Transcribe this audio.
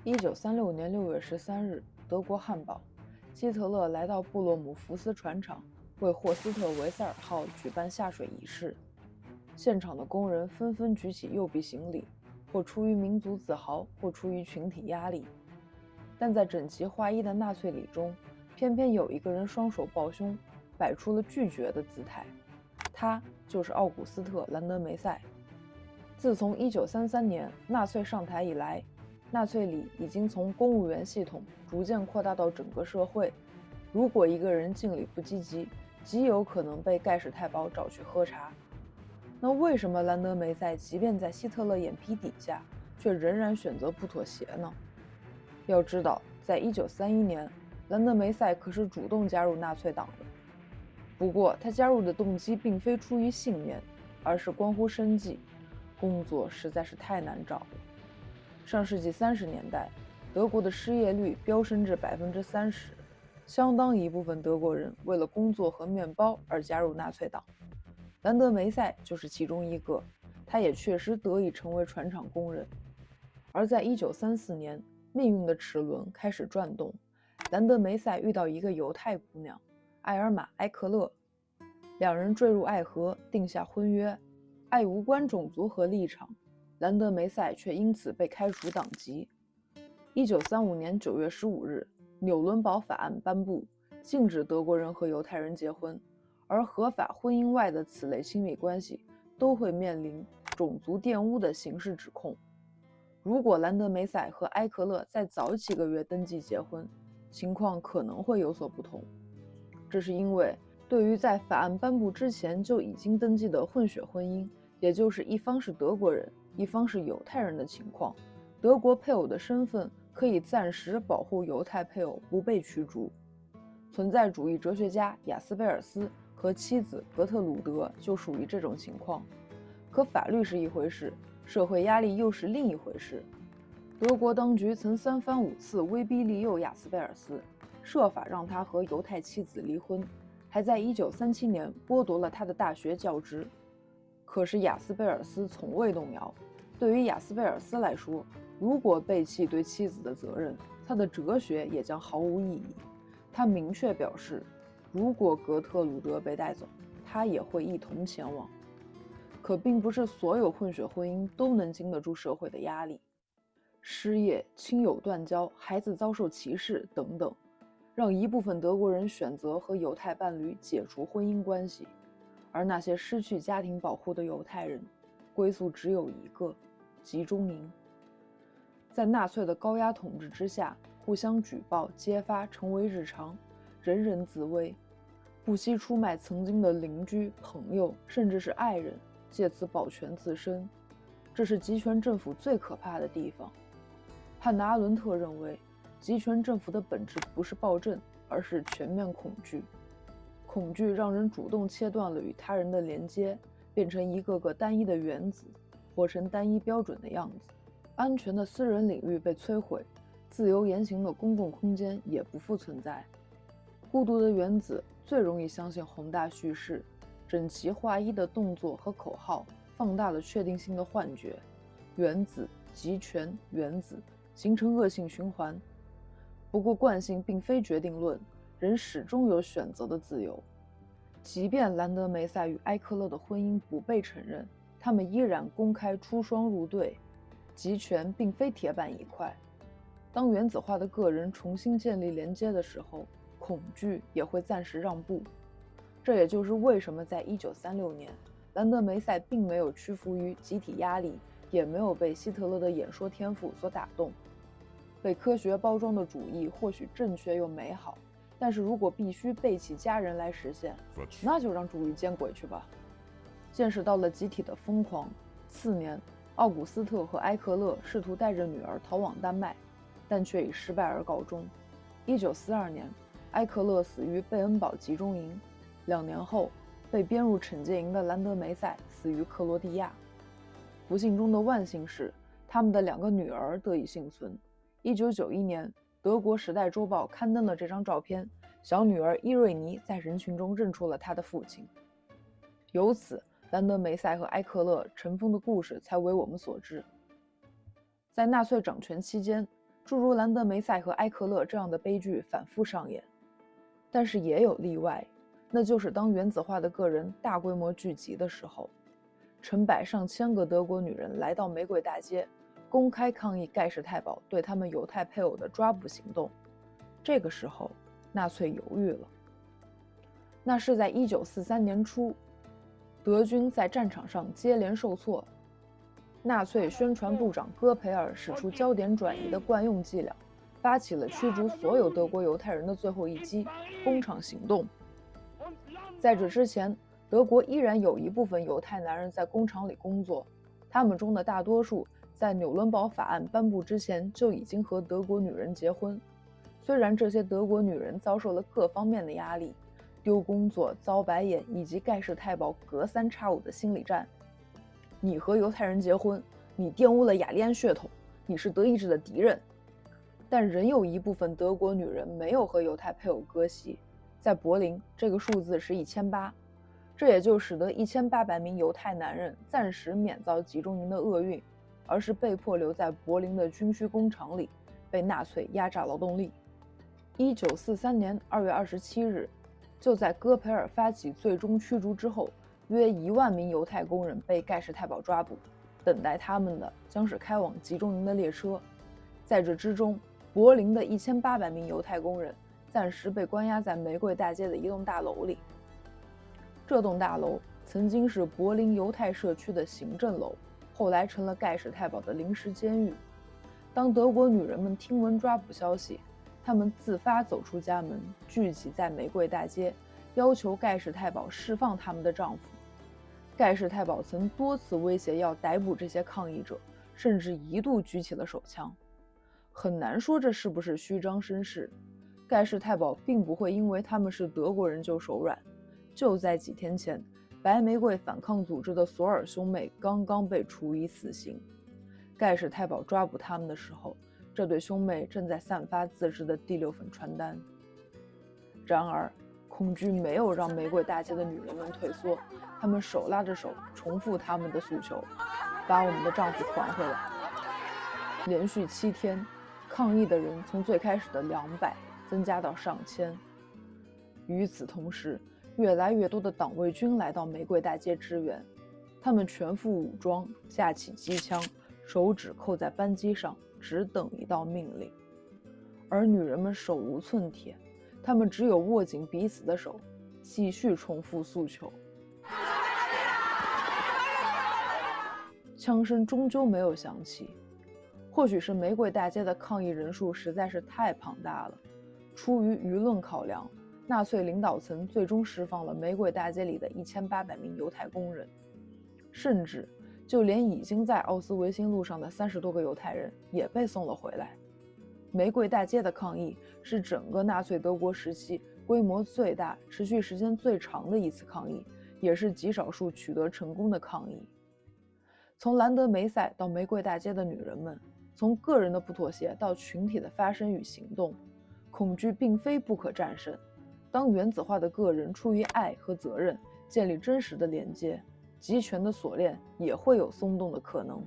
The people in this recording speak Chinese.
1936年6月13日，德国汉堡，希特勒来到布洛姆福斯船厂，为霍斯特维塞尔号举办下水仪式。现场的工人纷纷举起右臂行礼，或出于民族自豪，或出于群体压力。但在整齐划一的纳粹礼中，偏偏有一个人双手抱胸，摆出了拒绝的姿态。他就是奥古斯特·兰德梅塞。自从1933年纳粹上台以来，纳粹礼已经从公务员系统逐渐扩大到整个社会。如果一个人敬礼不积极，极有可能被盖世太保找去喝茶。那为什么兰德梅塞即便在希特勒眼皮底下，却仍然选择不妥协呢？要知道，在1931年，兰德梅塞可是主动加入纳粹党的。不过，他加入的动机并非出于信念，而是关乎生计。工作实在是太难找了。上世纪30年代，德国的失业率飙升至30%，相当一部分德国人为了工作和面包而加入纳粹党。兰德梅塞就是其中一个，他也确实得以成为船厂工人。而在1934年，命运的齿轮开始转动，兰德梅塞遇到一个犹太姑娘艾尔玛·埃克勒，两人坠入爱河，定下婚约。爱无关种族和立场，兰德梅塞却因此被开除党籍。1935年9月15日，纽伦堡法案颁布，禁止德国人和犹太人结婚，而合法婚姻外的此类亲密关系都会面临种族玷污的刑事指控。如果兰德梅塞和埃克勒再早几个月登记结婚，情况可能会有所不同。这是因为，对于在法案颁布之前就已经登记的混血婚姻，也就是一方是德国人，一方是犹太人的情况，德国配偶的身份可以暂时保护犹太配偶不被驱逐。存在主义哲学家雅斯贝尔斯和妻子格特鲁德就属于这种情况。可法律是一回事，社会压力又是另一回事。德国当局曾3番5次威逼利诱雅斯贝尔斯，设法让他和犹太妻子离婚，还在1937年剥夺了他的大学教职。可是雅斯贝尔斯从未动摇。对于雅斯贝尔斯来说，如果背弃对妻子的责任，他的哲学也将毫无意义。他明确表示，如果格特鲁德被带走，他也会一同前往。可并不是所有混血婚姻都能经得住社会的压力。失业、亲友断交、孩子遭受歧视等等，让一部分德国人选择和犹太伴侣解除婚姻关系。而那些失去家庭保护的犹太人，归宿只有一个：集中营。在纳粹的高压统治之下，互相举报、揭发成为日常，人人自危，不惜出卖曾经的邻居、朋友，甚至是爱人，借此保全自身。这是集权政府最可怕的地方。汉娜·阿伦特认为，集权政府的本质不是暴政，而是全面恐惧。恐惧让人主动切断了与他人的连接，变成一个个单一的原子，活成单一标准的样子。安全的私人领域被摧毁，自由言行的公共空间也不复存在。孤独的原子最容易相信宏大叙事，整齐划一的动作和口号放大了确定性的幻觉。原子、集权、原子形成恶性循环。不过惯性并非决定论，人始终有选择的自由。即便兰德梅塞与埃克勒的婚姻不被承认，他们依然公开出双入对。集权并非铁板一块，当原子化的个人重新建立连接的时候，恐惧也会暂时让步。这也就是为什么在1936年，兰德梅塞并没有屈服于集体压力，也没有被希特勒的演说天赋所打动。被科学包装的主义或许正确又美好，但是如果必须背弃家人来实现，那就让主义见鬼去吧。见识到了集体的疯狂，次年，奥古斯特和埃克勒试图带着女儿逃往丹麦，但却以失败而告终。1942年，埃克勒死于贝恩堡集中营，2年后，被编入惩戒营的兰德梅塞死于克罗地亚。不幸中的万幸是，他们的2个女儿得以幸存。1991年，德国《时代周报》刊登了这张照片，小女儿伊瑞尼在人群中认出了她的父亲。由此，兰德梅塞和埃克勒尘封的故事才为我们所知。在纳粹掌权期间，诸如兰德梅塞和埃克勒这样的悲剧反复上演。但是也有例外，那就是当原子化的个人大规模聚集的时候，成百上千个德国女人来到玫瑰大街，公开抗议盖世太保对他们犹太配偶的抓捕行动。这个时候，纳粹犹豫了。那是在1943年初，德军在战场上接连受挫，纳粹宣传部长戈培尔使出焦点转移的惯用伎俩，发起了驱逐所有德国犹太人的最后一击——工厂行动。在这之前，德国依然有一部分犹太男人在工厂里工作，他们中的大多数在纽伦堡法案颁布之前就已经和德国女人结婚。虽然这些德国女人遭受了各方面的压力，丢工作、遭白眼以及盖世太保隔三差五的心理战。你和犹太人结婚，你玷污了雅利安血统，你是德意志的敌人。但仍有一部分德国女人没有和犹太配偶割席，在柏林，这个数字是1800，这也就使得1800名犹太男人暂时免遭集中营的厄运，而是被迫留在柏林的军需工厂里，被纳粹压榨劳动力。1943年2月27日，就在戈培尔发起最终驱逐之后，约1万名犹太工人被盖世太保抓捕，等待他们的将是开往集中营的列车。在这之中，柏林的1800名犹太工人暂时被关押在玫瑰大街的一栋大楼里。这栋大楼曾经是柏林犹太社区的行政楼，后来成了盖世太保的临时监狱。当德国女人们听闻抓捕消息，她们自发走出家门，聚集在玫瑰大街，要求盖世太保释放他们的丈夫。盖世太保曾多次威胁要逮捕这些抗议者，甚至一度举起了手枪。很难说这是不是虚张声势，盖世太保并不会因为他们是德国人就手软。就在几天前，白玫瑰反抗组织的索尔兄妹刚刚被处以死刑。盖世太保抓捕他们的时候，这对兄妹正在散发自制的第6份传单。然而，恐惧没有让玫瑰大街的女人们退缩，她们手拉着手，重复他们的诉求：把我们的丈夫还回来。连续7天，抗议的人从最开始的200增加到上千。与此同时，越来越多的党卫军来到玫瑰大街支援，他们全副武装，架起机枪，手指扣在扳机上，只等一道命令。而女人们手无寸铁，她们只有握紧彼此的手，继续重复诉求。枪声终究没有响起，或许是玫瑰大街的抗议人数实在是太庞大了，出于舆论考量，纳粹领导层最终释放了玫瑰大街里的1800名犹太工人，甚至就连已经在奥斯维辛路上的30多个犹太人也被送了回来。玫瑰大街的抗议是整个纳粹德国时期规模最大、持续时间最长的一次抗议，也是极少数取得成功的抗议。从兰德梅塞到玫瑰大街的女人们，从个人的不妥协到群体的发声与行动，恐惧并非不可战胜。当原子化的个人出于爱和责任建立真实的连接，集权的锁链也会有松动的可能。